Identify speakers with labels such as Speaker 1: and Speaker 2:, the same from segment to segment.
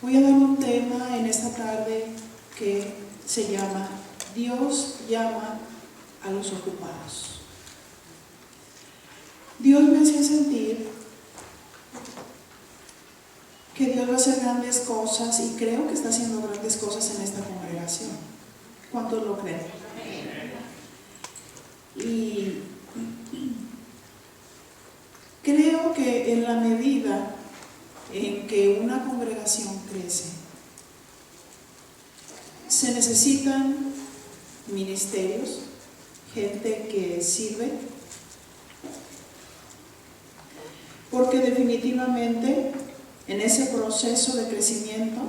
Speaker 1: Voy a dar un tema en esta tarde que se llama Dios llama a los ocupados. Dios me hacía sentir que Dios va a hacer grandes cosas y creo que está haciendo grandes cosas en esta congregación. ¿Cuántos lo creen? Y creo que en la medida en que una congregación crece, se necesitan ministerios, gente que sirve, porque definitivamente en ese proceso de crecimiento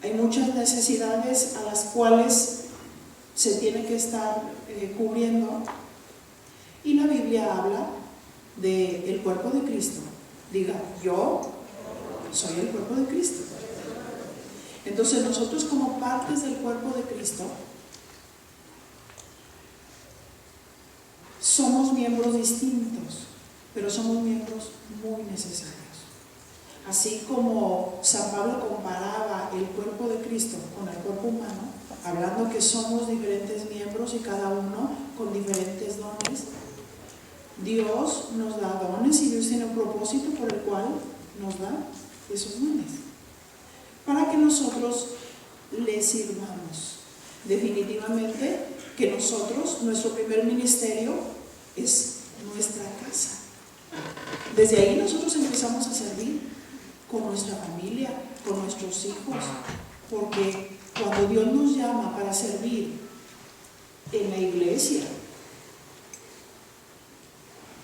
Speaker 1: hay muchas necesidades a las cuales se tiene que estar cubriendo, y la Biblia habla del cuerpo de Cristo. Diga, yo soy el cuerpo de Cristo. Entonces nosotros, como partes del cuerpo de Cristo, somos miembros distintos, pero somos miembros muy necesarios. Así como San Pablo comparaba el cuerpo de Cristo con el cuerpo humano, hablando que somos diferentes miembros y cada uno con diferentes dones, Dios nos da dones y Dios tiene un propósito por el cual nos da esos dones, para que nosotros le sirvamos. Definitivamente que nosotros, nuestro primer ministerio es nuestra casa. Desde ahí nosotros empezamos a servir con nuestra familia, con nuestros hijos, porque cuando Dios nos llama para servir en la iglesia,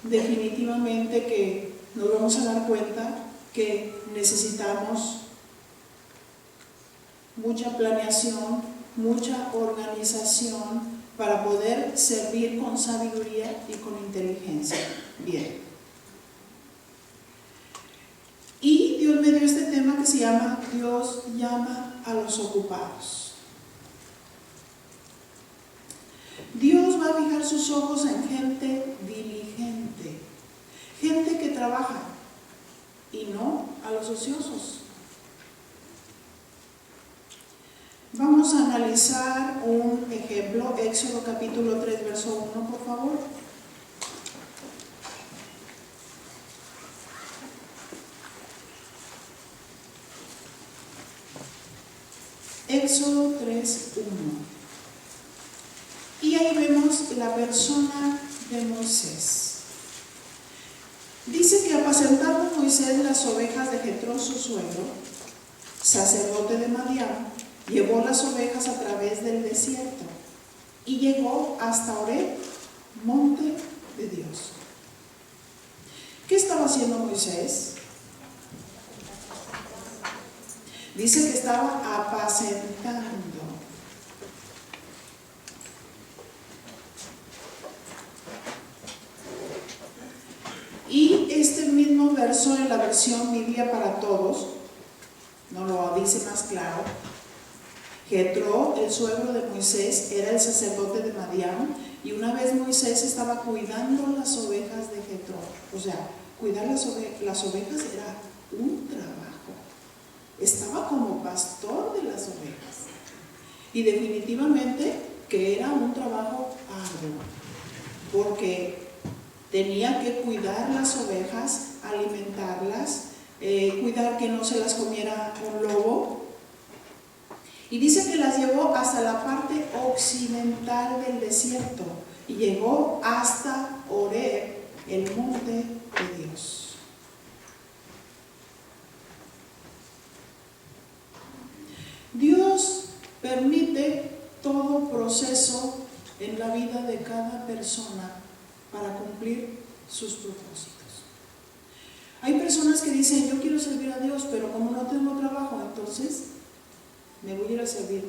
Speaker 1: definitivamente que nos vamos a dar cuenta que necesitamos mucha planeación, mucha organización para poder servir con sabiduría y con inteligencia. Bien. Y Dios me dio este tema que se llama Dios llama a los ocupados. Dios va a fijar sus ojos en gente diligente, gente que trabaja, y no a los ociosos. Vamos a analizar un ejemplo, Éxodo capítulo 3, verso 1, por favor. Éxodo 3, 1. Y ahí vemos la persona de Moisés. Dice que apacentando Moisés las ovejas de Jetro, su suegro, sacerdote de Madián, llevó las ovejas a través del desierto y llegó hasta Horeb, monte de Dios. ¿Qué estaba haciendo Moisés? Dice que estaba apacentando. Y este mismo verso en la versión Biblia para Todos nos lo dice más claro. Jetro, el suegro de Moisés, era el sacerdote de Madián, y una vez Moisés estaba cuidando las ovejas de Jetro. O sea, cuidar las ovejas era un trabajo. Estaba como pastor de las ovejas. Y definitivamente que era un trabajo arduo, porque tenía que cuidar las ovejas, alimentarlas, cuidar que no se las comiera un lobo. Y dice que las llevó hasta la parte occidental del desierto y llegó hasta Horeb, el monte de Dios. Dios permite todo proceso en la vida de cada persona para cumplir sus propósitos. Hay personas que dicen, yo quiero servir a Dios, pero como no tengo trabajo, entonces me voy a ir a servir.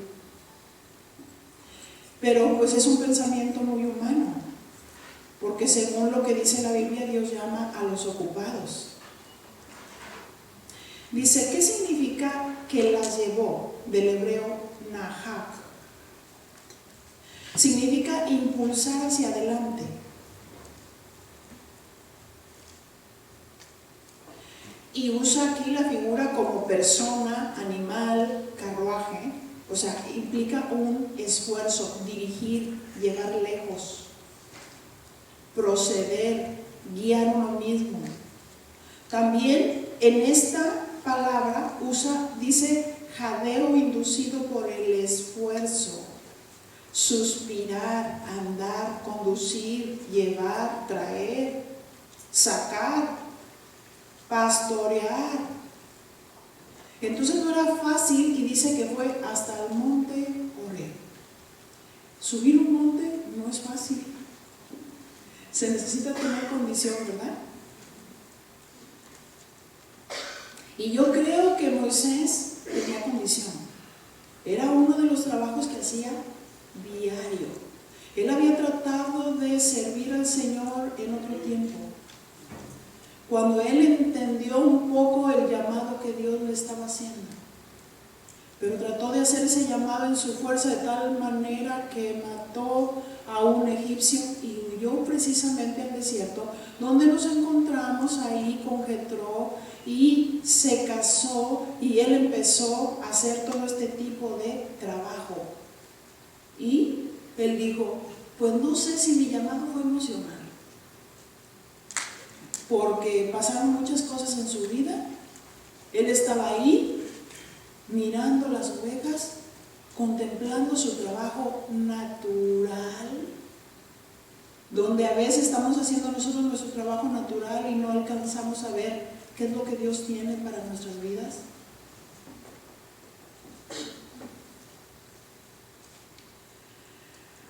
Speaker 1: Pero pues es un pensamiento muy humano, porque según lo que dice la Biblia, Dios llama a los ocupados. Dice, ¿qué significa que las llevó? Del hebreo nahak. Significa impulsar hacia adelante. y usa aquí la figura como persona, animal, carruaje, o sea, implica un esfuerzo, dirigir, llegar lejos, proceder, guiar uno mismo. También en esta palabra dice jadeo inducido por el esfuerzo, suspirar, andar, conducir, llevar, traer, sacar, pastorear. Entonces no era fácil y dice que fue hasta el monte Horeb. Subir un monte no es fácil. Se necesita tener condición, ¿verdad? Y yo creo que Moisés tenía condición. Era uno de los trabajos que hacía diario. Él había tratado de servir al Señor en otro tiempo. Cuando él entendió un poco el llamado que Dios le estaba haciendo. Pero trató de hacer ese llamado en su fuerza de tal manera que mató a un egipcio y huyó precisamente al desierto, donde nos encontramos ahí con Jetro, y se casó y él empezó a hacer todo este tipo de trabajo. Y él dijo, pues no sé si mi llamado fue emocional, porque pasaron muchas cosas en su vida. Él estaba ahí mirando las ovejas, contemplando su trabajo natural, donde a veces estamos haciendo nosotros nuestro trabajo natural y no alcanzamos a ver qué es lo que Dios tiene para nuestras vidas.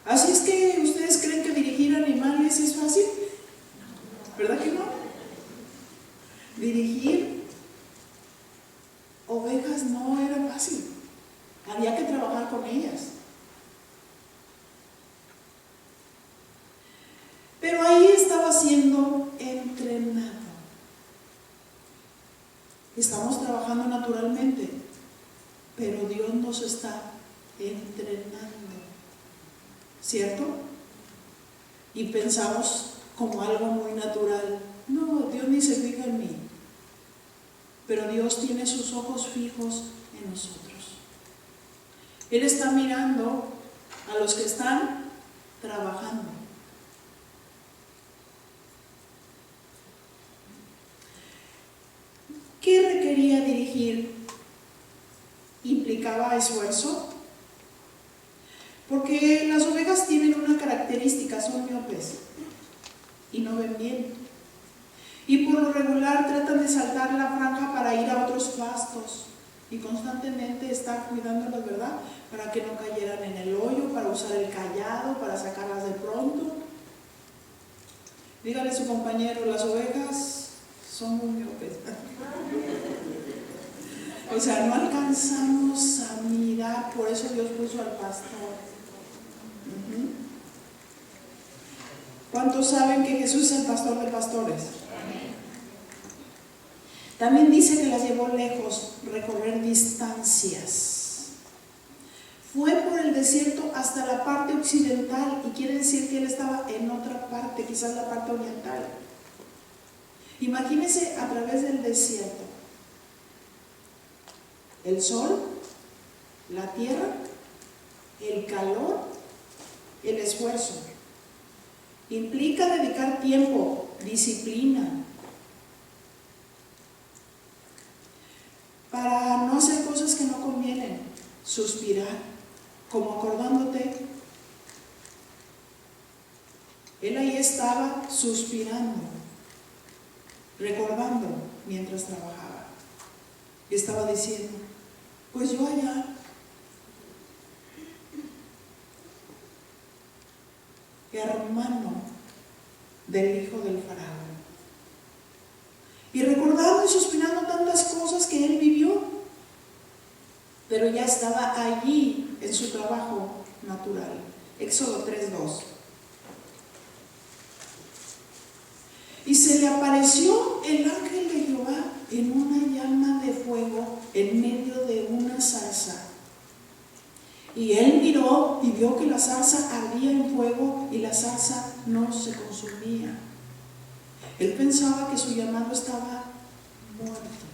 Speaker 1: Así es que ustedes creen que dirigir animales es fácil, ¿verdad que no? Dirigir ovejas no era fácil, había que trabajar con ellas. Pero ahí estaba siendo entrenado. Estamos trabajando naturalmente, pero Dios nos está entrenando, ¿cierto? Y pensamos como algo muy natural. No, Dios ni se fija en mí. Pero Dios tiene sus ojos fijos en nosotros. Él está mirando a los que están trabajando. ¿Qué requería dirigir? ¿Implicaba esfuerzo? Porque las ovejas tienen una característica, son miopes y no ven bien. Y por lo regular tratan de saltar la franja para ir a otros pastos y constantemente estar cuidándolas, ¿verdad? Para que no cayeran en el hoyo, para usar el cayado, para sacarlas de pronto. Dígale a su compañero, las ovejas son muy miopes. O sea, no alcanzamos a mirar, por eso Dios puso al pastor. ¿Cuántos saben que Jesús es el pastor de pastores? También dice que las llevó lejos, recorrer distancias. Fue por el desierto hasta la parte occidental, y quiere decir que él estaba en otra parte, quizás la parte oriental. Imagínense a través del desierto. El sol, la tierra, el calor, el esfuerzo. Implica dedicar tiempo, disciplina, para no hacer cosas que no convienen, suspirar, como acordándote. Él ahí estaba suspirando, recordando mientras trabajaba. Y estaba diciendo, pues yo allá, hermano del hijo del faraón. Y recordando y suspirando tantas cosas que él vivió, pero ya estaba allí en su trabajo natural. Éxodo 3:2. Y se le apareció el ángel de Jehová en una llama de fuego en medio de una zarza. Y él miró y vio que la zarza ardía en fuego y la zarza no se consumía. Él pensaba que su llamado estaba muerto.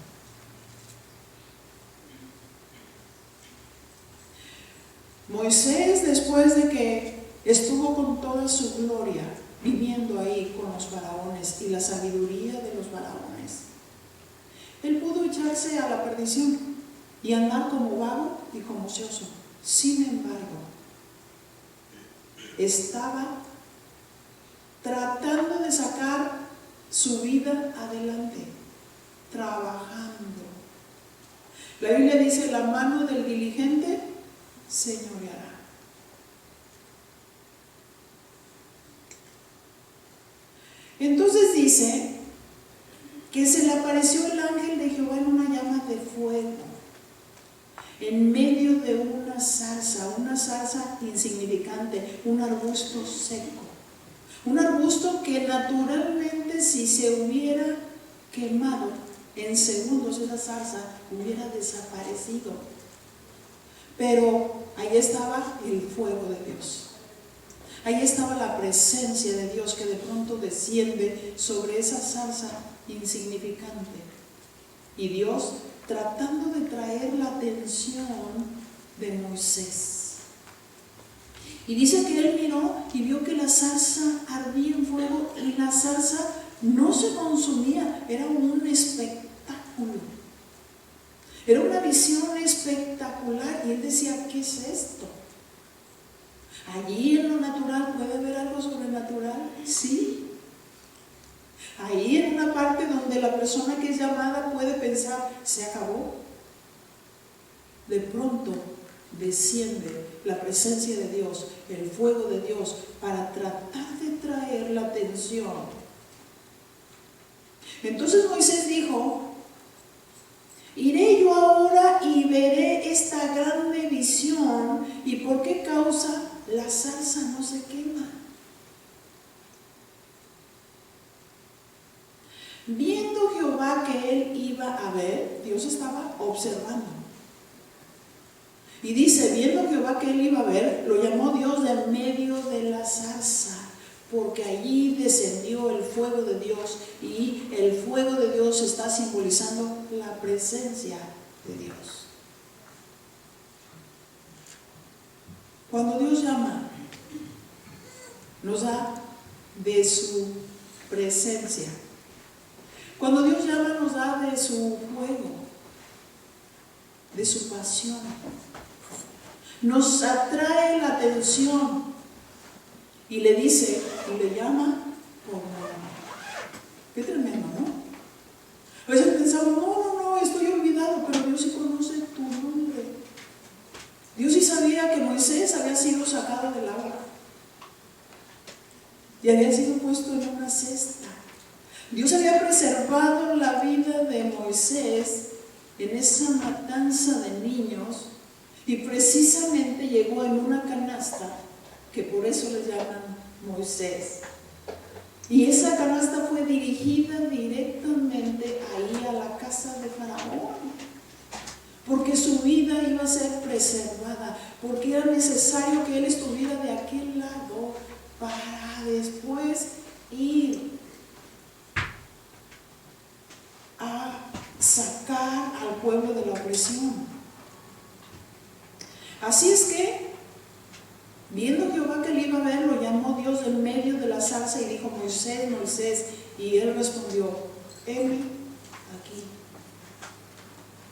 Speaker 1: Moisés, después de que estuvo con toda su gloria, viviendo ahí con los faraones y la sabiduría de los faraones, él pudo echarse a la perdición y andar como vago y como ocioso. Sin embargo, estaba tratando de sacar su vida adelante, trabajando. La Biblia dice: la mano del diligente señoreará. Entonces dice que se le apareció el ángel de Jehová en una llama de fuego, en medio de una zarza insignificante, un arbusto seco. Un arbusto que naturalmente, si se hubiera quemado en segundos, esa zarza hubiera desaparecido. Pero ahí estaba el fuego de Dios. Ahí estaba la presencia de Dios que de pronto desciende sobre esa zarza insignificante. Y Dios tratando de traer la atención de Moisés. Y dice que él miró y vio que la zarza ardía en fuego y la zarza no se consumía. Era un espectáculo. Era una visión espectacular. Y él decía: ¿qué es esto? Allí en lo natural puede haber algo sobrenatural. Sí. Ahí en una parte donde la persona que es llamada puede pensar: se acabó. De pronto desciende la presencia de Dios, el fuego de Dios, para tratar de traer la atención. Entonces Moisés dijo: iré yo ahora y veré esta grande visión, y por qué causa la zarza no se quema. Viendo Jehová que él iba a ver, Dios estaba observando. Y dice: viendo Jehová que él iba a ver, lo llamó Dios de medio de la zarza, porque allí descendió el fuego de Dios, y el fuego de Dios está simbolizando la presencia de Dios. Cuando Dios llama, nos da de su presencia. Cuando Dios llama, nos da de su fuego, de su pasión. Nos atrae la atención y le dice, y le llama por nombre. Qué tremendo, ¿no? A veces pensamos: no, estoy olvidado, pero Dios sí conoce tu nombre. Dios sí sabía que Moisés había sido sacado del agua y había sido puesto en una cesta. Dios había preservado la vida de Moisés en esa matanza de niños, y precisamente llegó en una canasta, que por eso le llaman Moisés. Y esa canasta fue dirigida directamente ahí a la casa de Faraón, porque su vida iba a ser preservada, porque era necesario que él estuviera de aquel lado para después ir a sacar al pueblo de la opresión. Así es que, viendo Jehová que él iba a ver, lo llamó Dios del medio de la zarza y dijo: Moisés, Moisés. Y él respondió: heme aquí.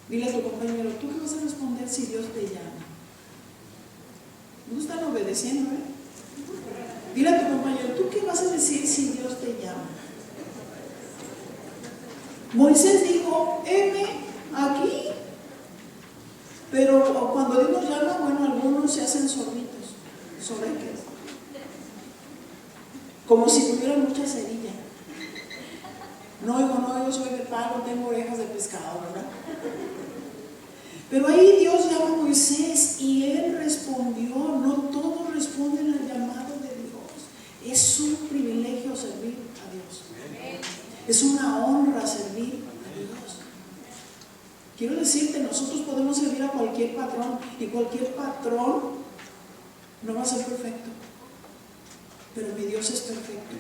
Speaker 1: Dile a tu compañero: ¿tú qué vas a responder si Dios te llama? No están obedeciendo, ¿eh? Dile a tu compañero: ¿tú qué vas a decir si Dios te llama? Moisés dijo: heme aquí. Pero cuando Dios nos llama, bueno, algunos se hacen sorditos, soreques, como si tuvieran mucha cerilla. No oigo, soy de palo, tengo orejas de pescado, ¿verdad? Pero ahí Dios llama a Moisés y él respondió. No todos responden al llamado de Dios. Es un privilegio servir a Dios. Es una honra servir a Dios. Quiero decirte, nosotros podemos servir a cualquier patrón, y cualquier patrón no va a ser perfecto, pero mi Dios es perfecto,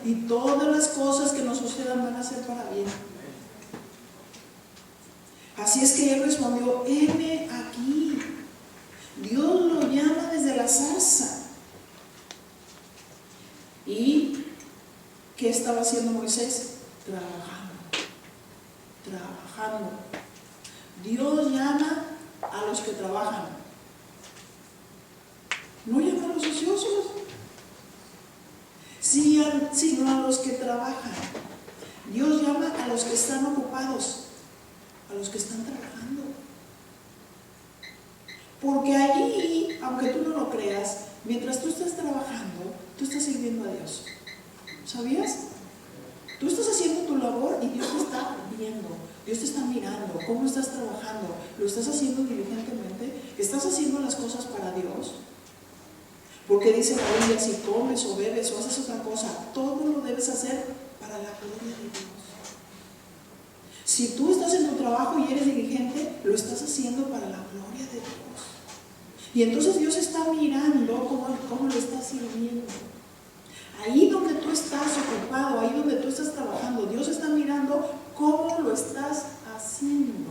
Speaker 1: y todas las cosas que nos sucedan van a ser para bien. Así es que él respondió: heme aquí. Dios lo llama desde la zarza. ¿Y qué estaba haciendo Moisés? Trabajando. Dios llama a los que trabajan, no llama a los ociosos, sino a los que trabajan. Dios llama a los que están ocupados, a los que están trabajando. Porque allí, aunque tú no lo creas, mientras tú estás trabajando, tú estás sirviendo a Dios. ¿Sabías? Tú estás haciendo tu labor y Dios te está viendo, Dios te está mirando, cómo estás trabajando, lo estás haciendo diligentemente, estás haciendo las cosas para Dios. Porque dice la Biblia: si comes o bebes o haces otra cosa, todo lo debes hacer para la gloria de Dios. Si tú estás en tu trabajo y eres diligente, lo estás haciendo para la gloria de Dios. Y entonces Dios está mirando cómo le estás sirviendo. Ahí donde tú estás ocupado, ahí donde tú estás trabajando, Dios está mirando cómo lo estás haciendo.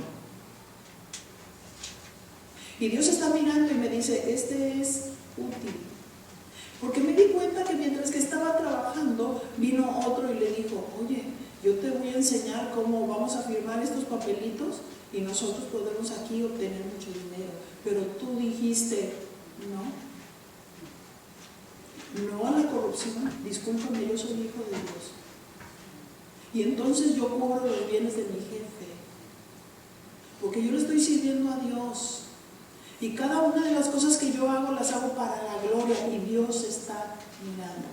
Speaker 1: Y Dios está mirando y me dice: este es útil. Porque me di cuenta que mientras que estaba trabajando, vino otro y le dijo: oye, yo te voy a enseñar cómo vamos a firmar estos papelitos y nosotros podemos aquí obtener mucho dinero. Pero tú dijiste no a la corrupción, discúlpame, yo soy hijo de Dios. Y entonces yo cubro los bienes de mi jefe, porque yo le estoy sirviendo a Dios. Y cada una de las cosas que yo hago, las hago para la gloria, y Dios está mirando.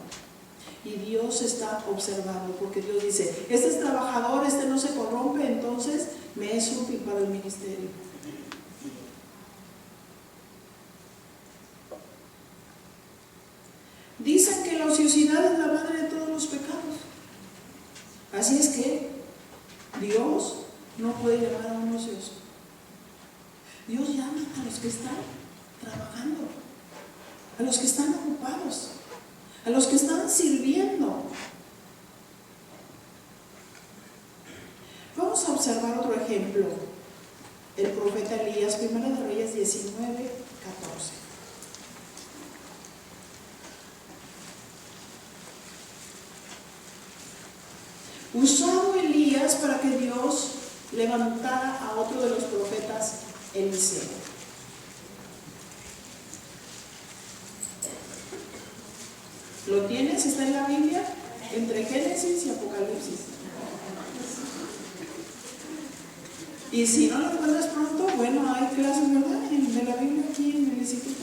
Speaker 1: Y Dios está observando, porque Dios dice: este es trabajador, este no se corrompe, entonces me es útil para el ministerio. Dicen que la ociosidad es la madre de todos los pecados. Así es que Dios no puede llamar a un ocioso. Dios llama a los que están trabajando, a los que están ocupados, a los que están sirviendo. Vamos a observar otro ejemplo. El profeta Elías, Primera de Reyes 19, 14. Usado Elías para que Dios levantara a otro de los profetas, Eliseo. ¿Lo tienes? ¿Está en la Biblia? Entre Génesis y Apocalipsis. Y si no lo encuentras pronto, bueno, hay clases, ¿verdad?, de la Biblia aquí en el instituto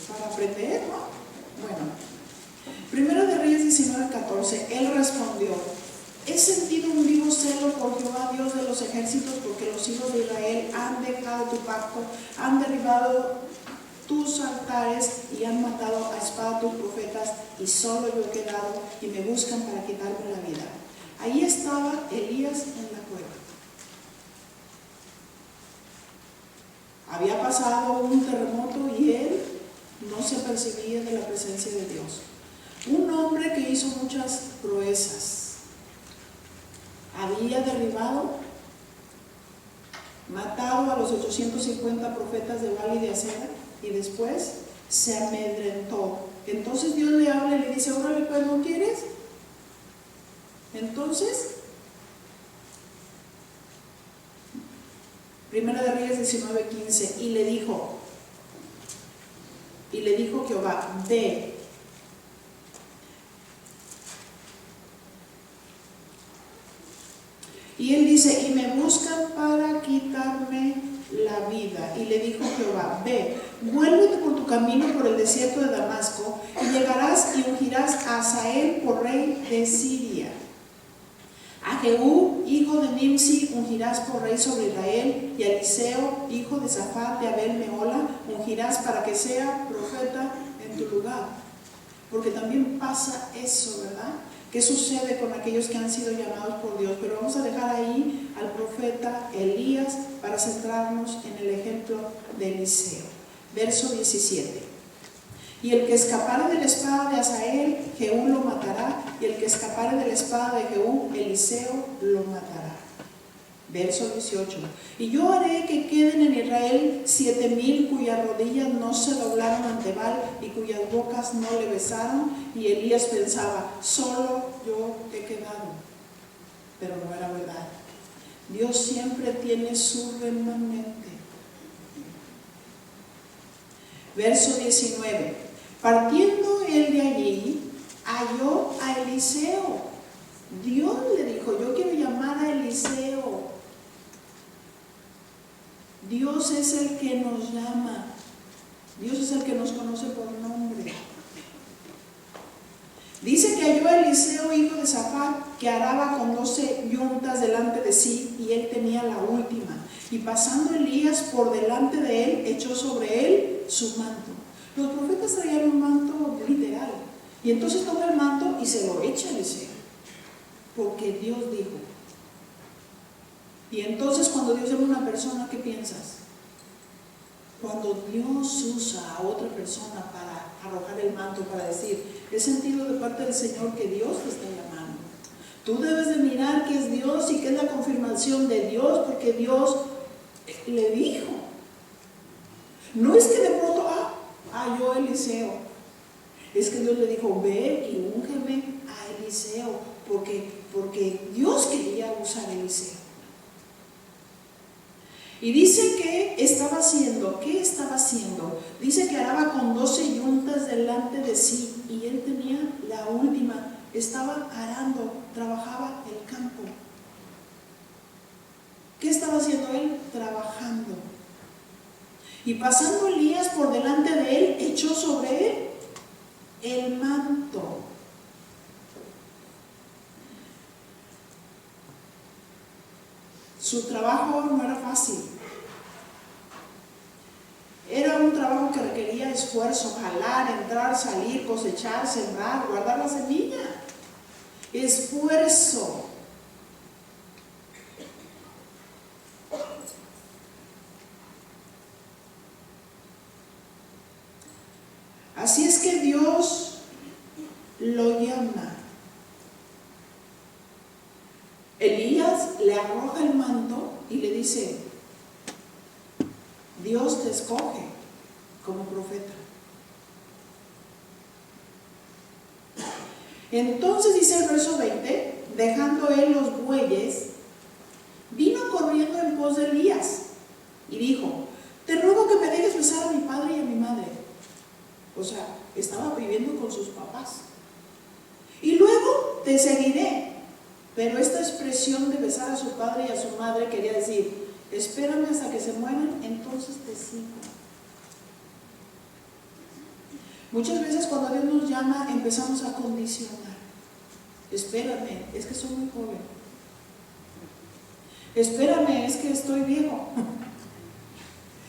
Speaker 1: para aprender, ¿no? Bueno, Primero de Reyes 19, 14, él respondió: he sentido un vivo celo por Jehová, Dios de los ejércitos, porque los hijos de Israel han dejado tu pacto, han derribado tus altares y han matado a espada a tus profetas, y solo yo he quedado, y me buscan para quitarme la vida. Ahí estaba Elías en la cueva. Había pasado un terremoto y él no se percibía de la presencia de Dios. Un hombre que hizo muchas proezas. Había derribado, matado a los 850 profetas de Baal y de Acera, y después se amedrentó. Entonces Dios le habla y le dice: órale, pues, ¿no quieres? Entonces, Primera de Reyes 19, 15, y le dijo Jehová: ve. Y él dice: y me buscan para quitarme la vida. Y le dijo Jehová: ve, vuélvete por tu camino por el desierto de Damasco, y llegarás y ungirás a Hazael por rey de Siria. A Jehú, hijo de Nimsi, ungirás por rey sobre Israel, y a Eliseo, hijo de Safat de Abel Mehola, ungirás para que sea profeta en tu lugar. Porque también pasa eso, ¿verdad? ¿Qué sucede con aquellos que han sido llamados por Dios? Pero vamos a dejar ahí al profeta Elías para centrarnos en el ejemplo de Eliseo. Verso 17. Y el que escapare de la espada de Hazael, Jehú lo matará, y el que escapare de la espada de Jehú, Eliseo lo matará. Verso 18. Y yo haré que queden en Israel 7,000 cuyas rodillas no se doblaron ante Baal y cuyas bocas no le besaron. Y Elías pensaba, solo yo he quedado. Pero no era verdad. Dios siempre tiene su remanente. Verso 19. Partiendo él de allí, halló a Eliseo. Dios le dijo, yo quiero llamar a Eliseo. Dios es el que nos llama. Dios es el que nos conoce por nombre. Dice que halló a Eliseo, hijo de Safat, que araba con 12 yuntas delante de sí, y él tenía la última. Y pasando Elías por delante de él, echó sobre él su manto. Los profetas traían un manto literal. Y entonces toma el manto y se lo echa a Eliseo. Porque Dios dijo. Y entonces cuando Dios llama a una persona, ¿qué piensas? Cuando Dios usa a otra persona para arrojar el manto, para decir, he sentido de parte del Señor que Dios te está llamando. Tú debes de mirar que es Dios y que es la confirmación de Dios, porque Dios le dijo. No es que de pronto, yo Eliseo. Es que Dios le dijo, ve y úngeme a Eliseo, porque Dios quería usar a Eliseo. Y dice que estaba haciendo, ¿qué estaba haciendo? Dice que araba con 12 yuntas delante de sí, y él tenía la última, estaba arando, trabajaba el campo. ¿Qué estaba haciendo él? Trabajando. Y pasando Elías por delante de él, echó sobre él el manto. Su trabajo no era fácil. Era un trabajo que requería esfuerzo, jalar, entrar, salir, cosechar, sembrar, guardar la semilla. Esfuerzo. Así es que Dios lo llama. Elías le arroja el manto y le dice, Dios te escoge como profeta. Entonces dice el verso 20, dejando él los bueyes, vino corriendo en pos de Elías y dijo, te ruego que me dejes besar a mi padre y a mi madre. O sea, estaba viviendo con sus papás. Y luego te seguiré. Pero esta expresión de besar a su padre y a su madre quería decir, espérame hasta que se mueran, entonces te sigo. Muchas veces cuando Dios nos llama empezamos a condicionar. Espérame, es que soy muy joven. Espérame, es que estoy viejo.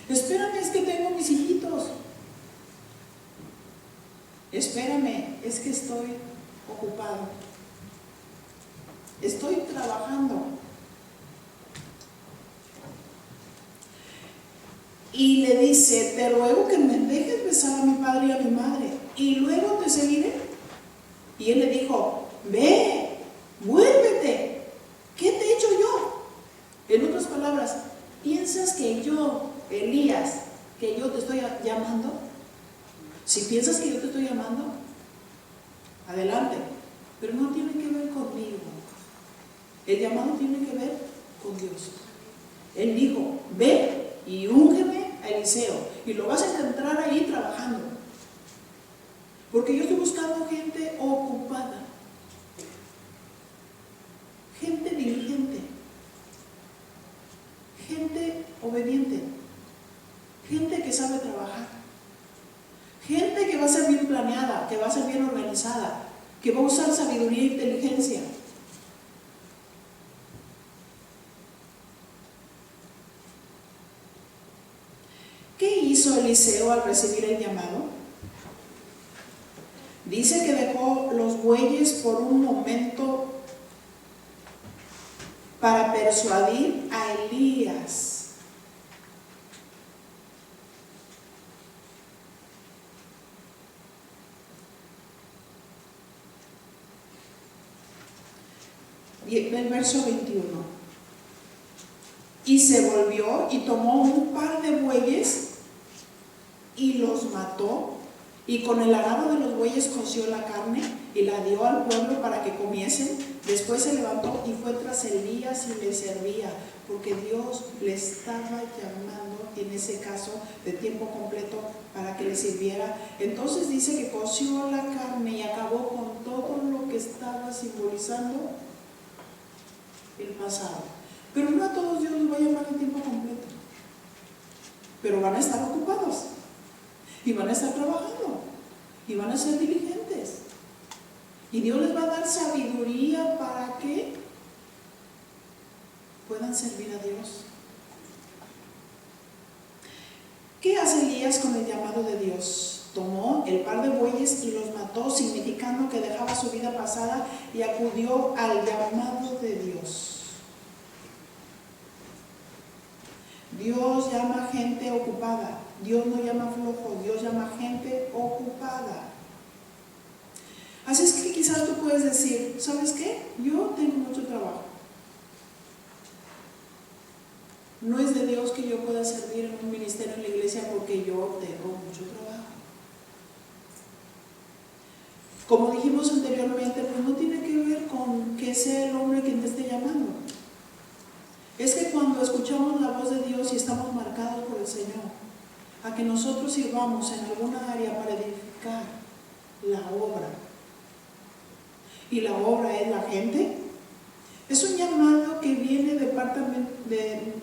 Speaker 1: Espérame, es que tengo mis hijitos. Espérame, es que estoy ocupado. Estoy trabajando. Y le dice, te ruego que me dejes besar a mi padre y a mi madre, y luego te seguiré. Y él le dijo, ve, vuélvete. ¿Qué te he hecho yo? En otras palabras, ¿piensas que yo, Elías, que yo te estoy llamando? Si piensas que yo te estoy llamando, adelante, pero no tiene que ver conmigo. El llamado tiene que ver con Dios. Él dijo, ve y úngeme a Eliseo, y lo vas a encontrar ahí trabajando, porque yo estoy buscando gente ocupada, gente diligente, gente obediente, gente que sabe trabajar, gente que va a ser bien planeada, que va a ser bien organizada, que va a usar sabiduría e inteligencia. ¿Qué hizo Eliseo al recibir el llamado? Dice que dejó los bueyes por un momento para persuadir a Elías. El verso 21. Y se volvió y tomó un par de bueyes y los mató, y con el arado de los bueyes coció la carne y la dio al pueblo para que comiesen. Después se levantó y fue tras Elías y le servía, porque Dios le estaba llamando en ese caso de tiempo completo para que le sirviera. Entonces dice que coció la carne y acabó con todo lo que estaba simbolizando el pasado. Pero no a todos Dios los va a llamar de tiempo completo, pero van a estar ocupados y van a estar trabajando y van a ser diligentes, y Dios les va a dar sabiduría para que puedan servir a Dios. ¿Qué hace Elías con el llamado de Dios? Tomó el par de bueyes y los mató, significando que dejaba su vida pasada y acudió al llamado de Dios. Dios llama gente ocupada. Dios no llama flojo, Dios llama gente ocupada. Así es que quizás tú puedes decir, ¿sabes qué? Yo tengo mucho trabajo. No es de Dios que yo pueda servir en un ministerio en la iglesia porque yo tengo mucho trabajo. Como dijimos anteriormente, pues no tiene que ver con que sea el hombre quien te esté llamando. Es que cuando escuchamos la voz de Dios y estamos marcados por el Señor, a que nosotros sirvamos en alguna área para edificar la obra, y la obra es la gente, es un llamado que viene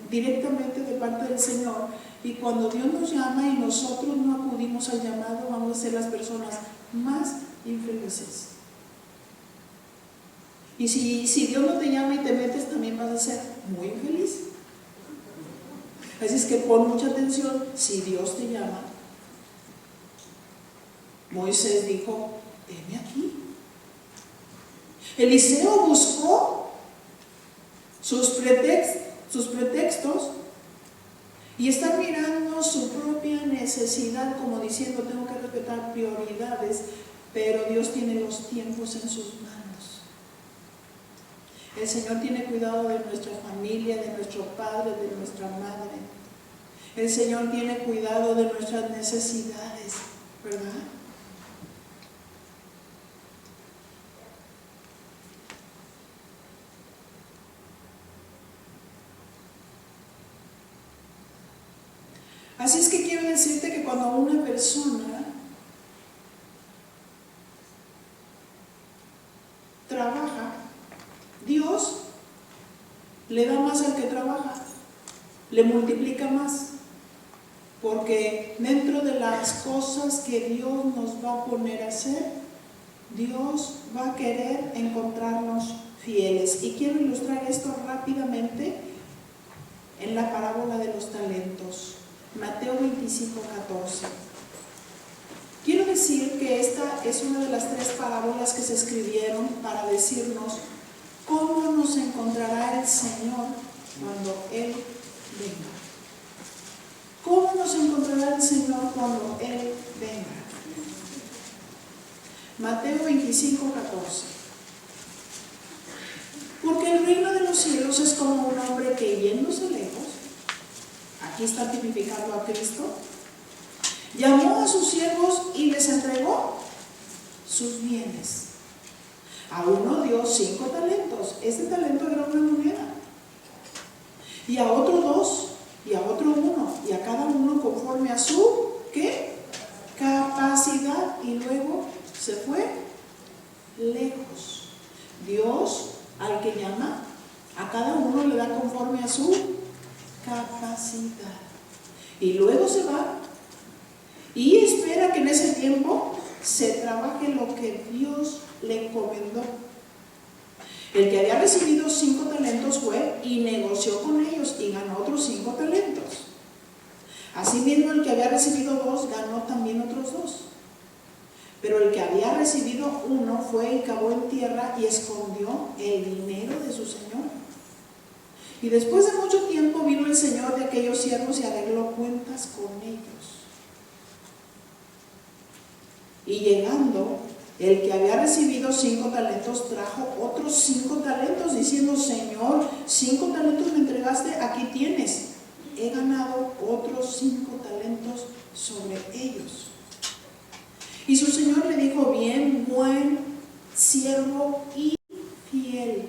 Speaker 1: directamente de parte del Señor. Y cuando Dios nos llama y nosotros no acudimos al llamado, vamos a ser las personas más infelices. Y si Dios no te llama y te metes, también vas a ser muy infeliz. Así es que pon mucha atención. Si Dios te llama, Moisés dijo, heme aquí. Eliseo buscó sus pretextos y está mirando su propia necesidad, como diciendo, tengo que respetar prioridades, pero Dios tiene los tiempos en sus manos. El Señor tiene cuidado de nuestra familia, de nuestro padre, de nuestra madre. El Señor tiene cuidado de nuestras necesidades, ¿verdad? Así es que quiero decirte que cuando una persona trabaja, Dios le da más al que trabaja, le multiplica más, porque dentro de las cosas que Dios nos va a poner a hacer, Dios va a querer encontrarnos fieles. Y quiero ilustrar esto rápidamente en la parábola de los talentos. Mateo 25:14. Quiero decir que esta es una de las 3 parábolas que se escribieron para decirnos cómo nos encontrará el Señor cuando Él venga. ¿Cómo nos encontrará el Señor cuando Él venga? Mateo 25:14. Porque el reino de los cielos es como un hombre que yéndose lejos, aquí está tipificando a Cristo, llamó a sus siervos y les entregó sus bienes. A uno dio 5 talentos, este talento era una moneda, y a otro 2, y a otro 1, y a cada uno conforme a su ¿qué? Capacidad. Y luego se fue lejos. Dios al que llama, a cada uno le da conforme a su capacidad. Y luego se va y espera que en ese tiempo se trabaje lo que Dios le encomendó. El que había recibido 5 talentos fue y negoció con ellos y ganó otros 5 talentos. Asimismo, el que había recibido 2 ganó también otros 2. Pero el que había recibido 1 fue y cavó en tierra y escondió el dinero de su señor. Y después de mucho tiempo vino el señor de aquellos siervos y arregló cuentas con ellos. Y llegando, El que había recibido 5 talentos trajo otros 5 talentos, diciendo: Señor, 5 talentos me entregaste, aquí tienes. He ganado otros 5 talentos sobre ellos. Y su señor le dijo: bien, buen siervo y fiel.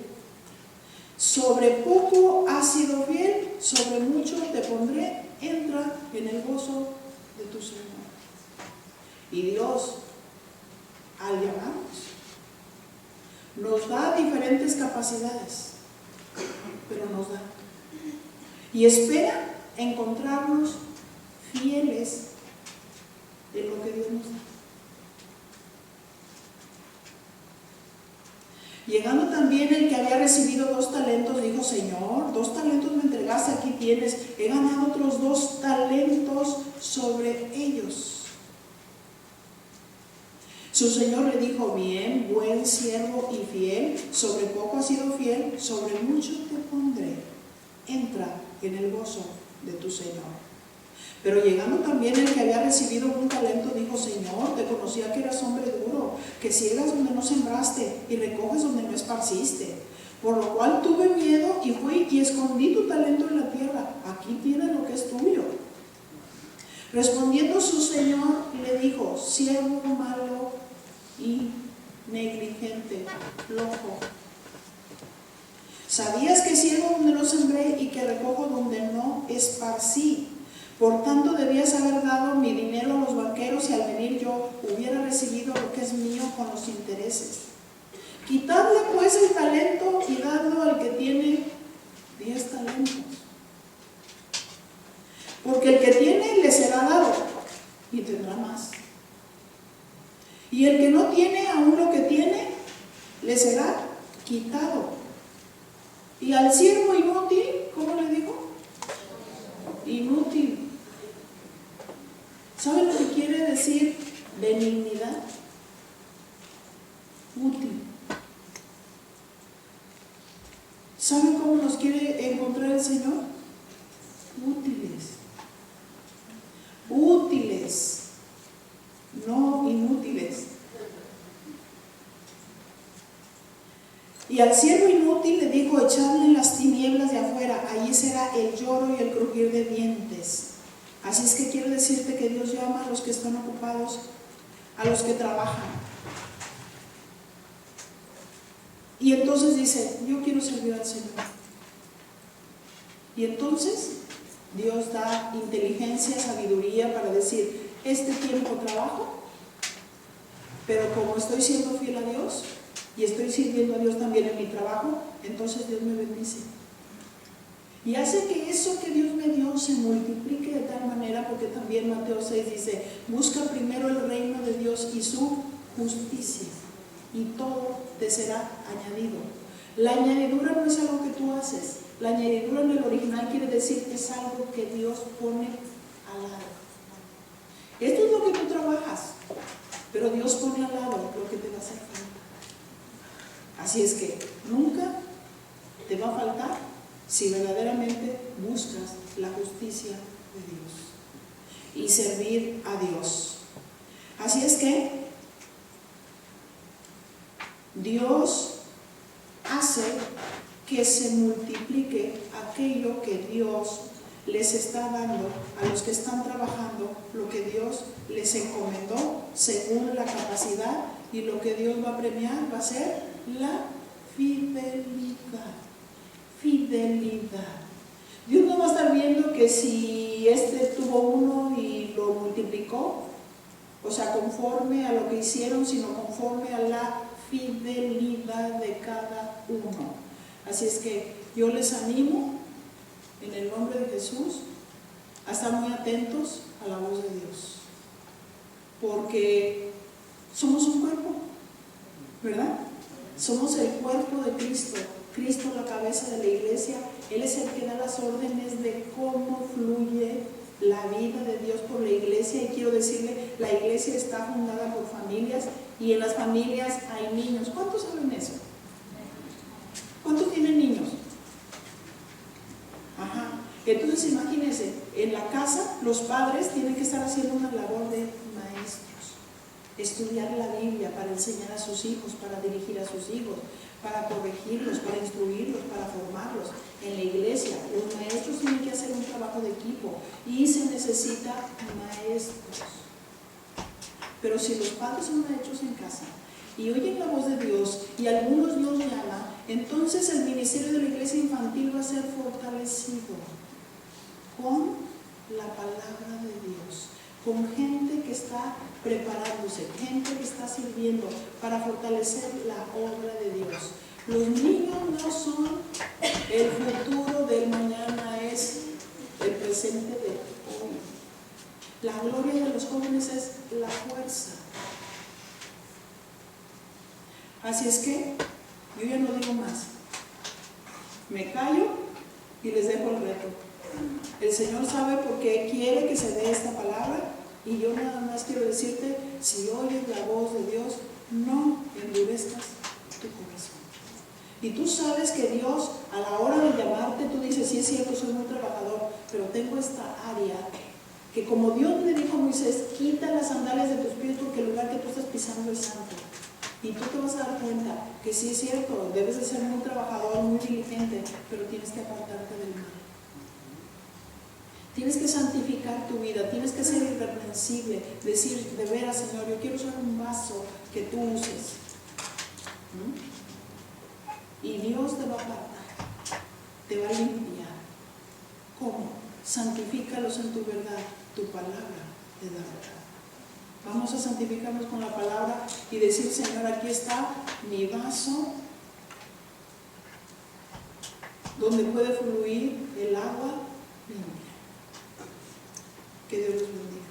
Speaker 1: Sobre poco has sido fiel, sobre mucho te pondré. Entra en el gozo de tu Señor. Y Dios, al llamarnos, nos da diferentes capacidades, pero nos da. Y espera encontrarnos fieles en lo que Dios nos da. Llegando también el que había recibido 2 talentos, dijo: Señor, 2 talentos me entregaste, aquí tienes. He ganado otros 2 talentos sobre ellos. Su señor le dijo: bien, buen siervo y fiel, sobre poco has sido fiel, sobre mucho te pondré. Entra en el gozo de tu Señor. Pero llegando también el que había recibido 1 talento, dijo: Señor, te conocía que eras hombre duro, que ciegas donde no sembraste y recoges donde no esparciste. Por lo cual tuve miedo y fui y escondí tu talento en la tierra. Aquí tienes lo que es tuyo. Respondiendo su señor le dijo: siervo malo y negligente, flojo. ¿Sabías que ciego donde no sembré y que recojo donde no esparcí? Por tanto, debías haber dado mi dinero a los banqueros y al venir yo hubiera recibido lo que es mío con los intereses. Quitadle pues el talento y dadlo al que tiene 10 talentos. Porque el que tiene le será dado y tendrá más. Y el que no tiene, aún lo que tiene, le será quitado. Y al siervo inútil, ¿cómo le dijo? Inútil. ¿Saben lo que quiere decir benignidad? Útil. ¿Saben cómo nos quiere encontrar el Señor? Útiles. Útiles, no inútiles. Y al siervo inútil le dijo: echadle en las tinieblas de afuera, allí será el lloro y el crujir de dientes. Así es que quiero decirte que Dios llama a los que están ocupados, a los que trabajan. Y entonces dice: yo quiero servir al Señor. Y entonces Dios da inteligencia, sabiduría para decir: este tiempo trabajo, pero como estoy siendo fiel a Dios y estoy sirviendo a Dios también en mi trabajo, entonces Dios me bendice. Y hace que eso que Dios me dio se multiplique de tal manera, porque también Mateo 6 dice: busca primero el reino de Dios y su justicia, y todo te será añadido. La añadidura no es algo que tú haces. La añadidura en el original quiere decir que es algo que Dios pone al lado. Esto es lo que tú trabajas, pero Dios pone al lado lo que te va a hacer falta. Así es que nunca te va a faltar si verdaderamente buscas la justicia de Dios y servir a Dios. Así es que Dios hace que se multiplique aquello que Dios les está dando a los que están trabajando, lo que Dios les encomendó según la capacidad, y lo que Dios va a premiar va a ser la fidelidad. Fidelidad. Dios no va a estar viendo que si tuvo uno y lo multiplicó, o sea, conforme a lo que hicieron, sino conforme a la fidelidad de cada uno. Así es que yo les animo en el nombre de Jesús a estar muy atentos a la voz de Dios, porque somos un cuerpo, ¿verdad? Somos el cuerpo de Cristo. Cristo, la cabeza de la iglesia. Él es el que da las órdenes de cómo fluye la vida de Dios por la iglesia. Y quiero decirle, la iglesia está fundada por familias, y en las familias hay niños. ¿Cuántos saben eso? ¿Cuántos tienen niños? Ajá. Entonces imagínense, en la casa los padres tienen que estar haciendo una labor de maestros. estudiar la Biblia para enseñar a sus hijos, para dirigir a sus hijos, para corregirlos, para instruirlos, para formarlos. En la iglesia, los maestros tienen que hacer un trabajo de equipo y se necesita maestros. Pero si los padres son maestros en casa y oyen la voz de Dios y algunos Dios llama, entonces el ministerio de la iglesia infantil va a ser fortalecido con la palabra de Dios, con gente que está preparándose, gente que está sirviendo para fortalecer la obra de Dios. Los niños no son el futuro del mañana, es el presente de hoy. La gloria de los jóvenes es la fuerza. Así es que yo ya no digo más. Me callo y les dejo el reto. El Señor sabe por qué quiere que se dé esta palabra y yo nada más quiero decirte, si oyes la voz de Dios, no endurezcas tu corazón. Y tú sabes que Dios, a la hora de llamarte, tú dices, sí es cierto, soy muy trabajador, pero tengo esta área que, como Dios le dijo a Moisés, quita las sandalias de tus pies porque el lugar que tú estás pisando es santo. Y tú te vas a dar cuenta que sí es cierto, debes de ser muy trabajador, muy diligente, pero tienes que apartarte del mal. Tienes que santificar tu vida, tienes que ser irreprensible, decir, de veras, Señor, yo quiero usar un vaso que tú uses. Y Dios te va a apartar, te va a limpiar. ¿Cómo? Santifícalos en tu verdad, tu palabra te da verdad. Vamos a santificarnos con la palabra y decir, Señor, aquí está mi vaso donde puede fluir el agua limpia. Que Dios los bendiga.